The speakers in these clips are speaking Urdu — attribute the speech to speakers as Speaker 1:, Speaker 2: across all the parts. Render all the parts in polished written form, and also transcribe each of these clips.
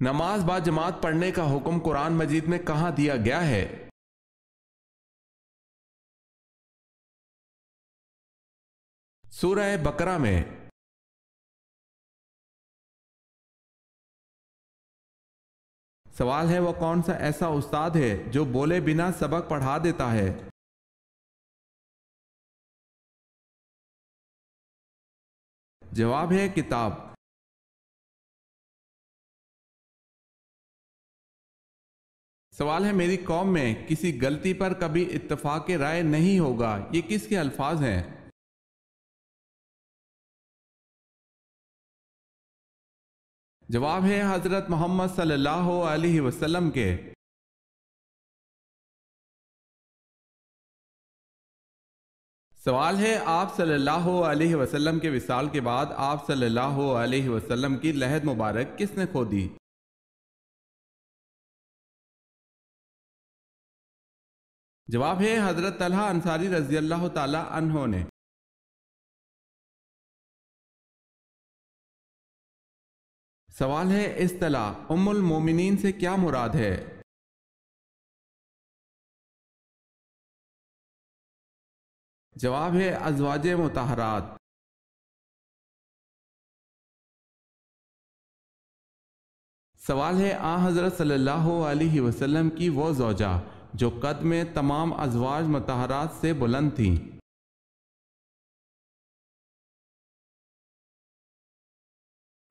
Speaker 1: نماز با جماعت پڑھنے کا حکم قرآن مجید میں کہاں دیا گیا ہے؟ سورہ بقرہ میں۔ سوال ہے وہ کون سا ایسا استاد ہے جو بولے بنا سبق پڑھا دیتا ہے؟ جواب ہے کتاب۔ سوال ہے میری قوم میں کسی غلطی پر کبھی اتفاق رائے نہیں ہوگا، یہ کس کے الفاظ ہیں؟ جواب ہے حضرت محمد صلی اللہ علیہ وسلم کے۔ سوال ہے آپ صلی اللہ علیہ وسلم کے وصال کے بعد آپ صلی اللہ علیہ وسلم کی لحد مبارک کس نے کھو دی؟ جواب ہے حضرت طلحہ انصاری رضی اللہ تعالی عنہ نے۔ سوال ہے اصطلاح ام المومنین سے کیا مراد ہے؟ جواب ہے ازواج مطہرات۔ سوال ہے آن حضرت صلی اللہ علیہ وسلم کی وہ زوجہ جو قد میں تمام ازواج مطہرات سے بلند تھیں۔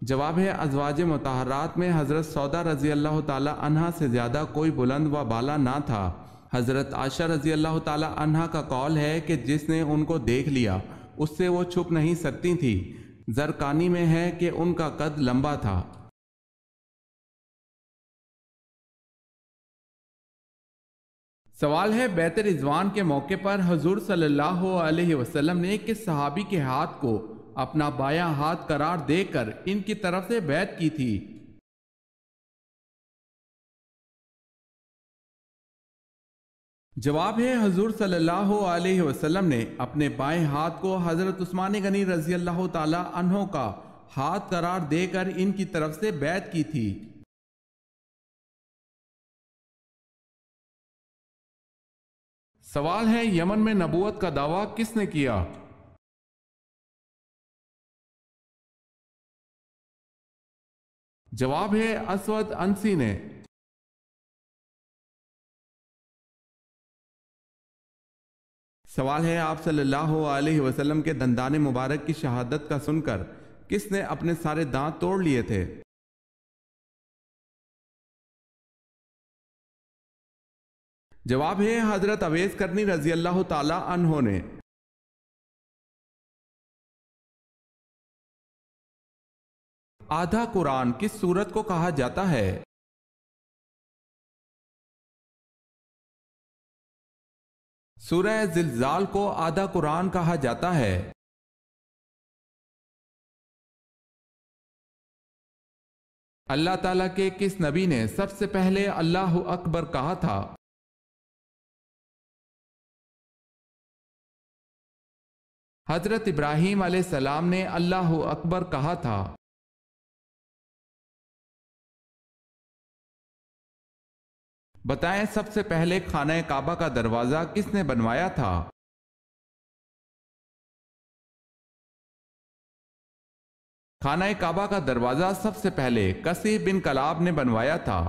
Speaker 1: جواب ہے ازواج مطہرات میں حضرت سودا رضی اللہ تعالی عنہ سے زیادہ کوئی بلند و بالا نہ تھا۔ حضرت عائشہ رضی اللہ تعالی عنہ کا قول ہے کہ جس نے ان کو دیکھ لیا اس سے وہ چھپ نہیں سکتی تھی۔ زرقانی میں ہے کہ ان کا قد لمبا تھا۔ سوال ہے بیعت رضوان کے موقع پر حضور صلی اللہ علیہ وسلم نے کس صحابی کے ہاتھ کو اپنا بایاں ہاتھ قرار دے کر ان کی طرف سے بیعت کی تھی؟ جواب ہے حضور صلی اللہ علیہ وسلم نے اپنے بائیں ہاتھ کو حضرت عثمان غنی رضی اللہ تعالی عنہ کا ہاتھ قرار دے کر ان کی طرف سے بیعت کی تھی۔ سوال ہے یمن میں نبوت کا دعویٰ کس نے کیا؟ جواب ہے اسود انسی نے۔ سوال ہے آپ صلی اللہ علیہ وسلم کے دندان مبارک کی شہادت کا سن کر کس نے اپنے سارے دانت توڑ لیے تھے؟ جواب ہے حضرت اویس کرنی رضی اللہ تعالی عنہ نے۔ آدھا قرآن کس سورت کو کہا جاتا ہے؟ سورہ زلزال کو آدھا قرآن کہا جاتا ہے۔ اللہ تعالیٰ کے کس نبی نے سب سے پہلے اللہ اکبر کہا تھا؟ حضرت ابراہیم علیہ السلام نے اللہ اکبر کہا تھا۔ بتائیں سب سے پہلے خانہ کعبہ کا دروازہ کس نے بنوایا تھا؟ خانہ کعبہ کا دروازہ سب سے پہلے کسی بن کلاب نے بنوایا تھا۔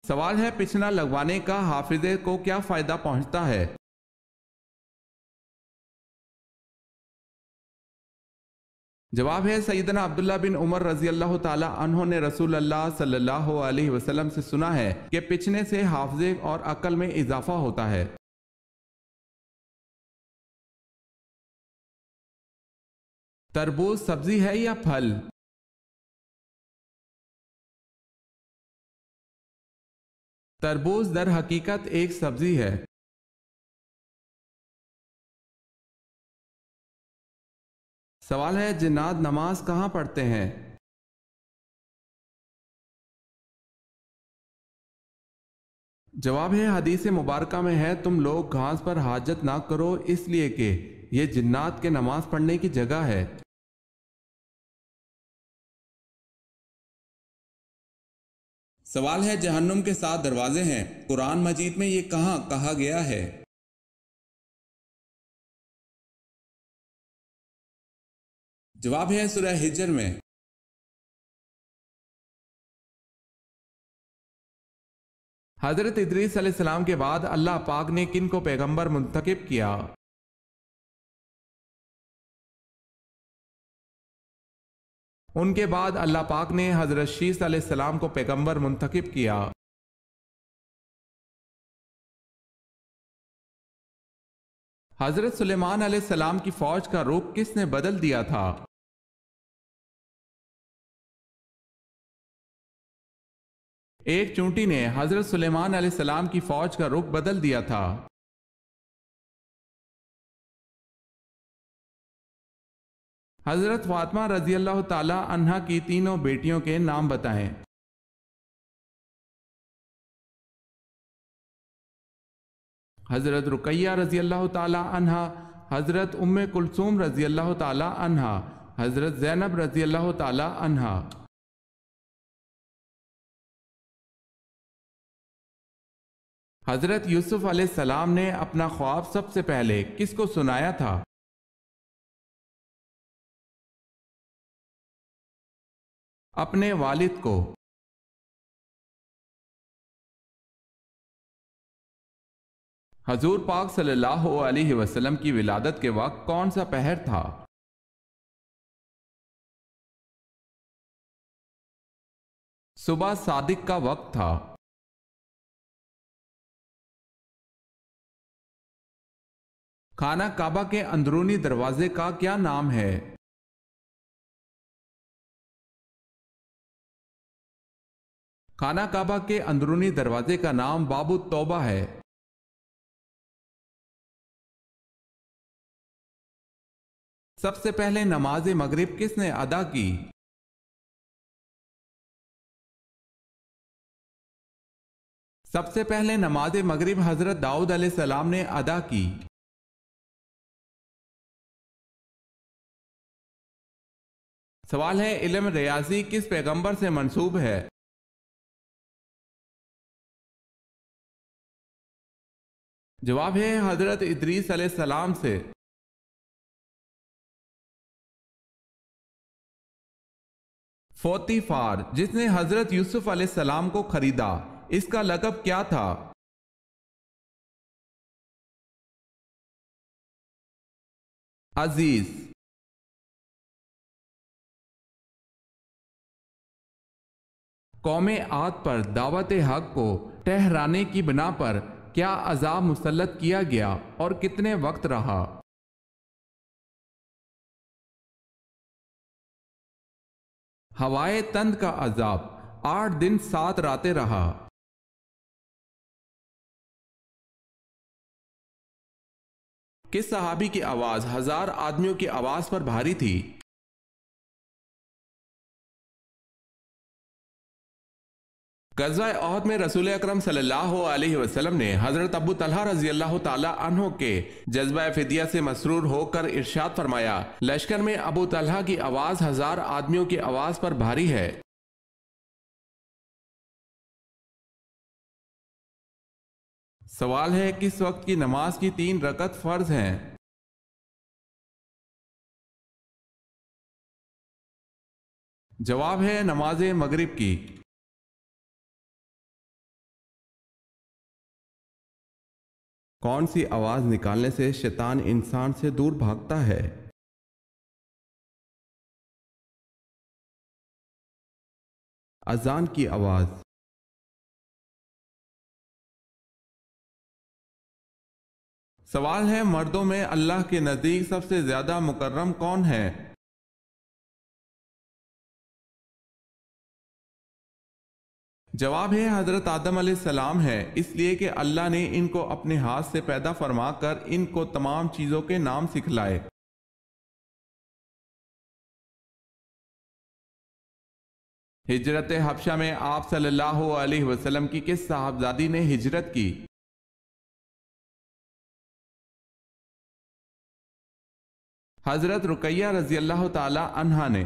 Speaker 1: سوال ہے پچھنا لگوانے کا حافظے کو کیا فائدہ پہنچتا ہے؟ جواب ہے سیدنا عبداللہ بن عمر رضی اللہ تعالی عنہ نے رسول اللہ صلی اللہ علیہ وسلم سے سنا ہے کہ پچھنے سے حافظے اور عقل میں اضافہ ہوتا ہے۔ تربوز سبزی ہے یا پھل؟ تربوز در حقیقت ایک سبزی ہے۔ سوال ہے جنات نماز کہاں پڑھتے ہیں؟ جواب ہے حدیث مبارکہ میں ہے تم لوگ گھاس پر حاجت نہ کرو اس لیے کہ یہ جنات کے نماز پڑھنے کی جگہ ہے۔
Speaker 2: سوال ہے جہنم کے 7 دروازے ہیں، قرآن مجید میں یہ کہاں کہا گیا ہے؟ جواب ہے سورہ ہجر میں۔
Speaker 1: حضرت ادریس علیہ السلام کے بعد اللہ پاک نے کن کو پیغمبر منتخب کیا؟ ان کے بعد اللہ پاک نے حضرت شیس علیہ السلام کو پیغمبر منتخب کیا۔ حضرت سلیمان علیہ السلام کی فوج کا رخ کس نے بدل دیا تھا؟ ایک چونٹی نے حضرت سلیمان علیہ السلام کی فوج کا رخ بدل دیا تھا۔ حضرت فاطمہ رضی اللہ تعالی عنہا کی تینوں بیٹیوں کے نام بتائیں۔ حضرت رقیہ رضی اللہ تعالی عنہا، حضرت ام کلثوم رضی اللہ تعالی عنہا، حضرت زینب رضی اللہ تعالی عنہا۔ حضرت یوسف علیہ السلام نے اپنا خواب سب سے پہلے کس کو سنایا تھا؟ اپنے والد کو۔ حضور پاک صلی اللہ علیہ وسلم کی ولادت کے وقت کون سا پہر تھا؟ صبح صادق کا وقت تھا۔ خانہ کعبہ کے اندرونی دروازے کا کیا نام ہے؟ خانہ کعبہ کے اندرونی دروازے کا نام باب التوبہ ہے۔ سب سے پہلے نماز مغرب کس نے ادا کی؟ سب سے پہلے نماز مغرب حضرت داؤد علیہ السلام نے ادا کی۔ سوال ہے علم ریاضی کس پیغمبر سے منسوب ہے؟ جواب ہے حضرت ادریس علیہ السلام سے۔ فوتی فار جس نے حضرت یوسف علیہ السلام کو خریدا، اس کا لقب کیا تھا؟ عزیز۔ قوم عاد پر دعوت حق کو ٹھہرانے کی بنا پر کیا عذاب مسلط کیا گیا اور کتنے وقت رہا؟ ہوائے تند کا عذاب 8 دن 7 راتیں رہا۔ کس صحابی کی آواز 1000 آدمیوں کی آواز پر بھاری تھی؟ غزوہ احد میں رسول اکرم صلی اللہ علیہ وسلم نے حضرت ابو طلحہ رضی اللہ تعالی عنہ کے جذبہ فدیہ سے مسرور ہو کر ارشاد فرمایا، لشکر میں ابو طلحہ کی آواز 1000 آدمیوں کی آواز پر بھاری ہے۔ سوال ہے کس وقت کی نماز کی 3 رکعت فرض ہیں؟ جواب ہے نماز مغرب کی۔ کون سی آواز نکالنے سے شیطان انسان سے دور بھاگتا ہے؟ اذان کی آواز۔ سوال ہے مردوں میں اللہ کے نزدیک سب سے زیادہ مکرم کون ہے؟ جواب ہے حضرت آدم علیہ السلام ہے، اس لیے کہ اللہ نے ان کو اپنے ہاتھ سے پیدا فرما کر ان کو تمام چیزوں کے نام سکھلائے۔ ہجرت حبشہ میں آپ صلی اللہ علیہ وسلم کی کس صاحبزادی نے ہجرت کی؟ حضرت رقیہ رضی اللہ تعالی عنہا نے۔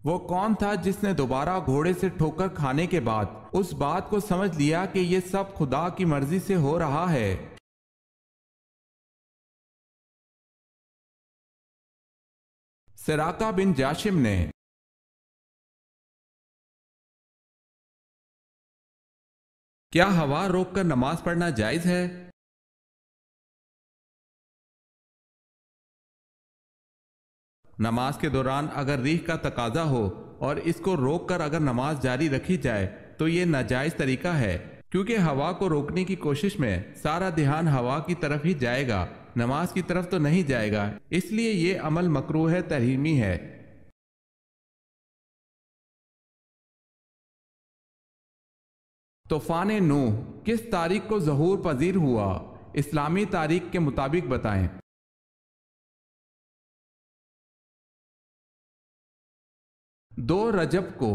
Speaker 1: وہ کون تھا جس نے دوبارہ گھوڑے سے ٹھوکر کھانے کے بعد اس بات کو سمجھ لیا کہ یہ سب خدا کی مرضی سے ہو رہا ہے؟ سراقہ بن جاشم نے کیا ہوا روک کر نماز پڑھنا جائز ہے؟ نماز کے دوران اگر ریح کا تقاضا ہو اور اس کو روک کر اگر نماز جاری رکھی جائے تو یہ ناجائز طریقہ ہے، کیونکہ ہوا کو روکنے کی کوشش میں سارا دھیان ہوا کی طرف ہی جائے گا، نماز کی طرف تو نہیں جائے گا، اس لیے یہ عمل مکروہ ہے، تحریمی ہے۔ طوفان نوح کس تاریخ کو ظہور پذیر ہوا؟ اسلامی تاریخ کے مطابق بتائیں۔ 2 رجب کو۔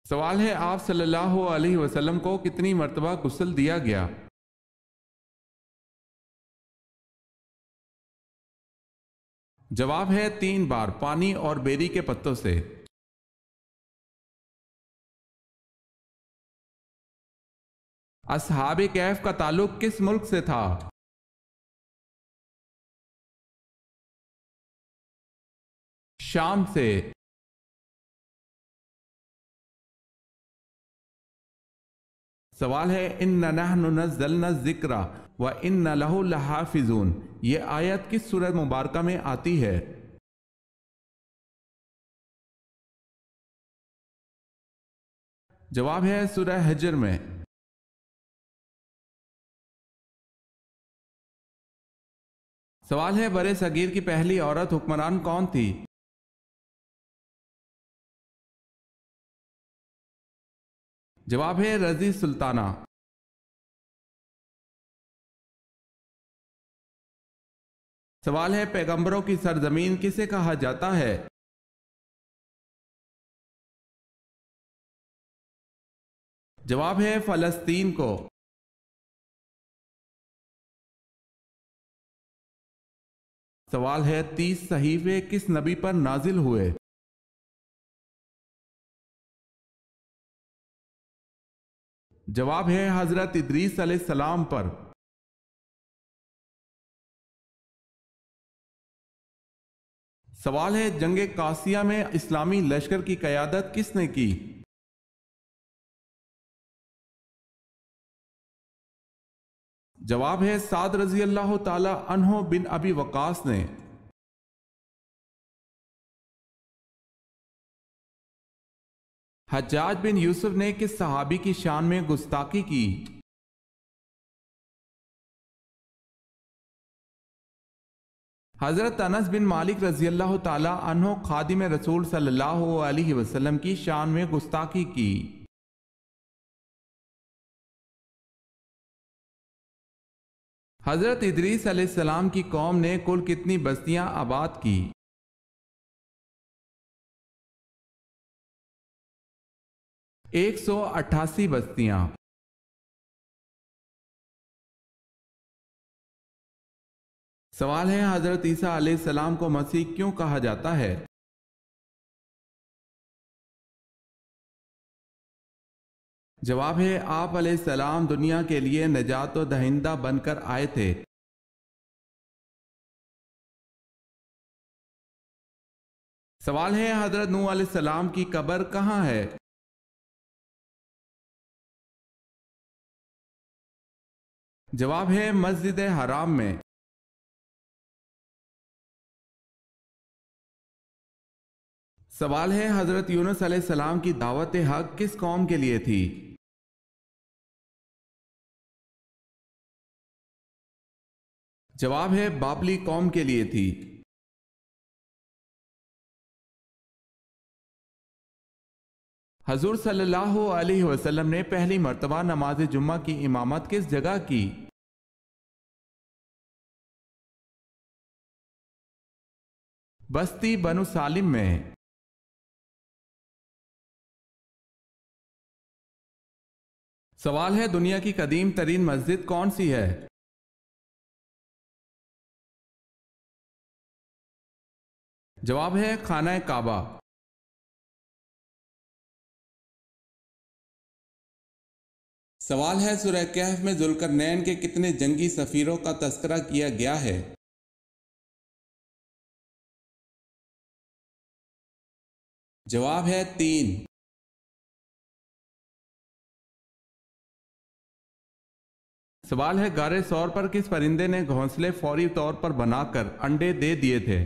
Speaker 1: سوال ہے آپ صلی اللہ علیہ وسلم کو کتنی مرتبہ غسل دیا گیا؟ جواب ہے 3 بار، پانی اور بیری کے پتوں سے۔ اصحاب کہف کا تعلق کس ملک سے تھا؟ شام سے۔ سوال ہے اِنَّا نَحْنُ نَزَّلْنَا الذِّكْرَ وَإِنَّا لَهُ لَحَافِظُونَ، یہ آیت کس سورہ مبارکہ میں آتی ہے؟ جواب ہے سورہ حجر میں۔ سوال ہے برِ صغیر کی پہلی عورت حکمران کون تھی؟ جواب ہے رضی سلطانہ۔ سوال ہے پیغمبروں کی سرزمین کسے کہا جاتا ہے؟ جواب ہے فلسطین کو۔ سوال ہے 30 صحیفے کس نبی پر نازل ہوئے؟ جواب ہے حضرت ادریس علیہ السلام پر۔ سوال ہے جنگ قاسیہ میں اسلامی لشکر کی قیادت کس نے کی؟ جواب ہے سعد رضی اللہ تعالی عنہ بن ابی وقاص نے۔ حجاج بن یوسف نے کس صحابی کی شان میں گستاخی کی؟ حضرت انس بن مالک رضی اللہ تعالی عنہ خادم رسول صلی اللہ علیہ وسلم کی شان میں گستاخی کی۔ حضرت ادریس علیہ السلام کی قوم نے کل کتنی بستیاں آباد کی؟ 188 بستیاں۔ سوال ہے حضرت عیسیٰ علیہ السلام کو مسیح کیوں کہا جاتا ہے؟ جواب ہے آپ علیہ السلام دنیا کے لیے نجات و دہندہ بن کر آئے تھے۔ سوال ہے حضرت نوح علیہ السلام کی قبر کہاں ہے؟ جواب ہے مسجد حرام میں۔ سوال ہے حضرت یونس علیہ السلام کی دعوت حق کس قوم کے لیے تھی؟ جواب ہے بابلی قوم کے لیے تھی۔ حضور صلی اللہ علیہ وسلم نے پہلی مرتبہ نماز جمعہ کی امامت کس جگہ کی؟ بستی بنو سالم میں۔ سوال ہے دنیا کی قدیم ترین مسجد کون سی ہے؟ جواب ہے خانہ کعبہ۔
Speaker 2: سوال ہے سورہ کہف میں ذوالقرنین کے کتنے جنگی سفیروں کا تذکرہ کیا گیا ہے؟ جواب ہے 3۔
Speaker 1: سوال ہے غار ثور پر کس پرندے نے گھونسلے فوری طور پر بنا کر انڈے دے دیے تھے؟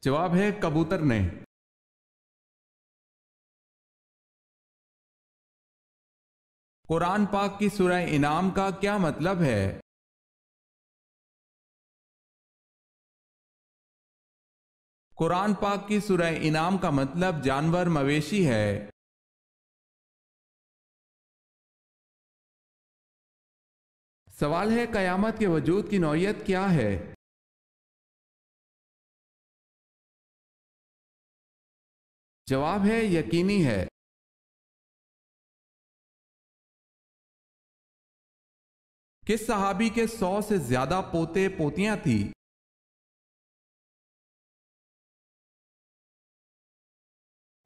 Speaker 1: جواب ہے کبوتر نے۔ قرآن پاک کی سورہ انعام کا کیا مطلب ہے؟ قرآن پاک کی سورہ انعام کا مطلب جانور مویشی ہے۔ سوال ہے قیامت کے وجود کی نوعیت کیا ہے؟ جواب ہے یقینی ہے۔ کس صحابی کے 100 سے زیادہ پوتے پوتیاں تھیں؟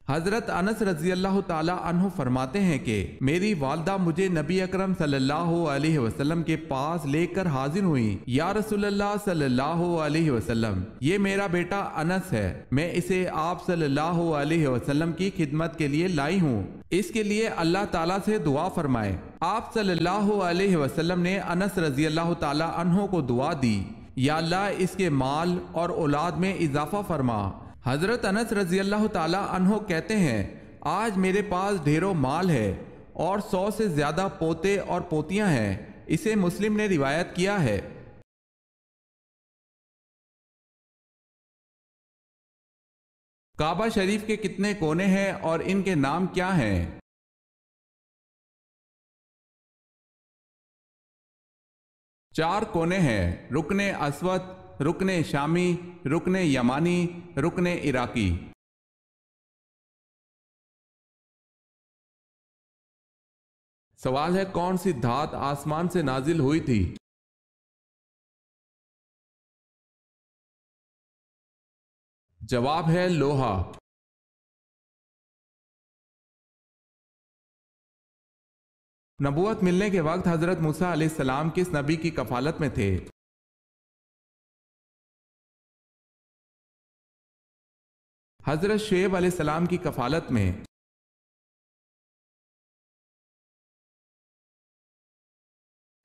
Speaker 1: حضرت انس رضی اللہ تعالی عنہ فرماتے ہیں کہ میری والدہ مجھے نبی اکرم صلی اللہ علیہ وسلم کے پاس لے کر حاضر ہوئی۔ یا رسول اللہ صلی اللہ علیہ وسلم، یہ میرا بیٹا انس ہے، میں اسے آپ صلی اللہ علیہ وسلم کی خدمت کے لیے لائی ہوں، اس کے لیے اللہ تعالیٰ سے دعا فرمائے۔ آپ صلی اللہ علیہ وسلم نے انس رضی اللہ تعالی عنہ کو دعا دی، یا اللہ اس کے مال اور اولاد میں اضافہ فرما۔ حضرت انس رضی اللہ تعالی عنہ کہتے ہیں آج میرے پاس ڈھیروں مال ہے اور 100 سے زیادہ پوتے اور پوتیاں ہیں، اسے مسلم نے روایت کیا ہے۔ کعبہ شریف کے کتنے کونے ہیں اور ان کے نام کیا ہیں؟ چار کونے ہیں، رکن اسود، رکن شامی، رکن یمانی، رکن عراقی۔ سوال ہے کون سی دھات آسمان سے نازل ہوئی تھی؟ جواب ہے لوہا۔ نبوت ملنے کے وقت حضرت موسیٰ علیہ السلام کس نبی کی کفالت میں تھے؟ حضرت شعیب علیہ السلام کی کفالت میں۔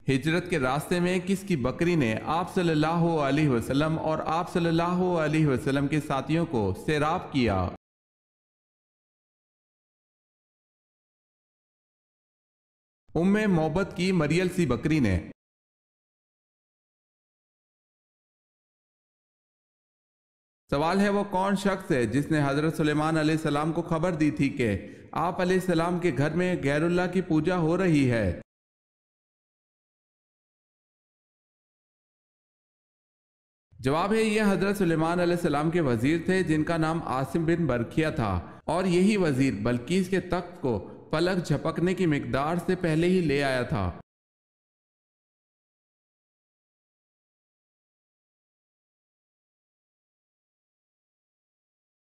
Speaker 1: ہجرت کے راستے میں کس کی بکری نے آپ صلی اللہ علیہ وسلم اور آپ صلی اللہ علیہ وسلم کے ساتھیوں کو سیراب کیا؟ ام محبت کی مریل سی بکری نے۔ سوال ہے وہ کون شخص ہے جس نے حضرت سلیمان علیہ السلام کو خبر دی تھی کہ آپ علیہ السلام کے گھر میں غیر اللہ کی پوجا ہو رہی ہے؟ جواب ہے یہ حضرت سلیمان علیہ السلام کے وزیر تھے جن کا نام عاصم بن برکھیا تھا، اور یہی وزیر بلقیس کے تخت کو پلک جھپکنے کی مقدار سے پہلے ہی لے آیا تھا۔